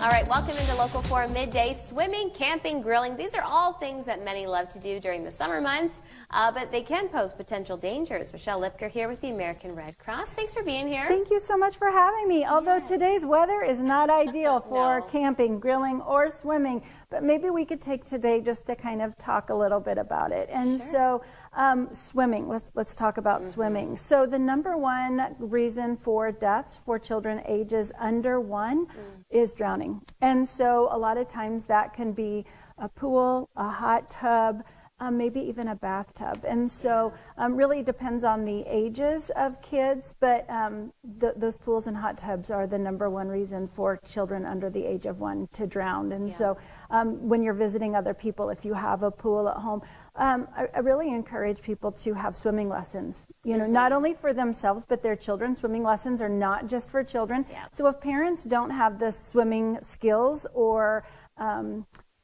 All right, welcome into Local 4 Midday. Swimming, camping, grilling, these are all things that many love to do during the summer months, but they can pose potential dangers. Michelle Lipker here with the American Red Cross. Thanks for being here. Thank you so much for having me. Although today's weather is not ideal for No. camping, grilling, or swimming, but maybe we could take today just to kind of talk a little bit about it. And so swimming, let's talk about swimming. So the number one reason for deaths for children ages under 1 is drowning. And so a lot of times that can be a pool, a hot tub, maybe even a bathtub. And so really depends on the ages of kids, but those pools and hot tubs are the number one reason for children under the age of 1 to drown. And so when you're visiting other people, if you have a pool at home, I really encourage people to have swimming lessons, you know, not only for themselves, but their children. Swimming lessons are not just for children. So if parents don't have the swimming skills or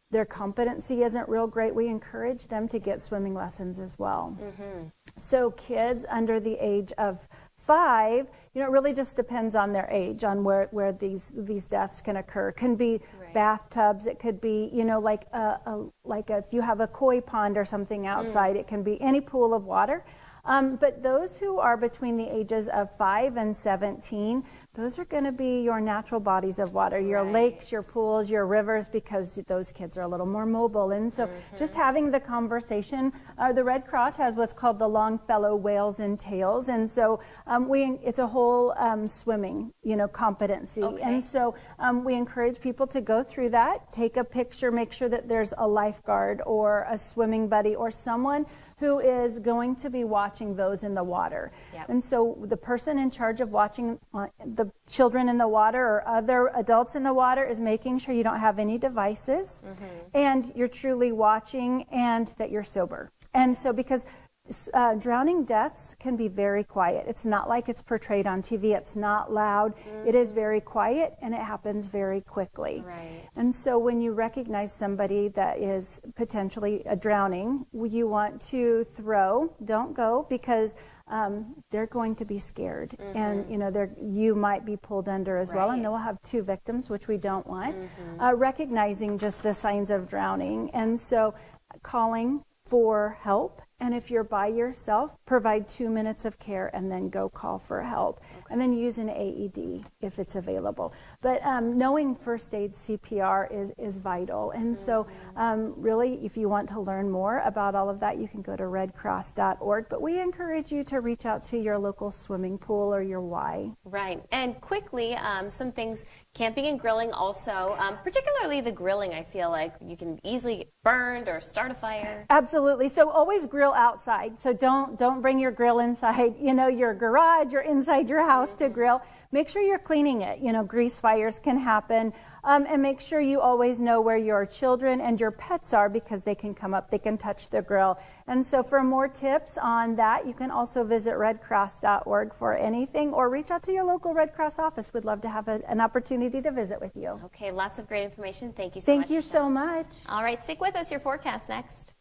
their competency isn't real great, we encourage them to get swimming lessons as well. So kids under the age of 5, you know, it really just depends on their age, on where these deaths can occur. It can be bathtubs, it could be, you know, like if you have a koi pond or something outside, it can be any pool of water. But those who are between the ages of 5 and 17, those are going to be your natural bodies of water, your lakes, your pools, your rivers, because those kids are a little more mobile. And so just having the conversation, the Red Cross has what's called the Longfellow Whales and Tails. And so it's a whole swimming, you know, competency. And so we encourage people to go through that, take a picture, make sure that there's a lifeguard or a swimming buddy or someone who is going to be watching those in the water. And so the person in charge of watching the children in the water or other adults in the water is making sure you don't have any devices and you're truly watching and that you're sober. And so because drowning deaths can be very quiet. It's not like it's portrayed on TV. It's not loud. It is very quiet and it happens very quickly. And so when you recognize somebody that is potentially drowning, you want to throw, don't go, because they're going to be scared. And you know, you might be pulled under as well, and they'll have 2 victims, which we don't want. Recognizing just the signs of drowning, and so calling for help. And if you're by yourself, provide 2 minutes of care and then go call for help. And then use an AED if it's available. But knowing first aid CPR is vital. And so really, if you want to learn more about all of that, you can go to redcross.org. But we encourage you to reach out to your local swimming pool or your Y. And quickly, some things, camping and grilling also, particularly the grilling, I feel like you can easily get burned or start a fire. Absolutely. So always grill outside. So don't bring your grill inside, you know, your garage or inside your house to grill. Make sure you're cleaning it. You know, grease fires can happen. And make sure you always know where your children and your pets are, because they can come up, they can touch the grill. And so for more tips on that, you can also visit redcross.org for anything, or reach out to your local Red Cross office. We'd love to have an opportunity to visit with you. Okay, lots of great information. Thank you so much. Thank you so much. All right, stick with us. Your forecast next.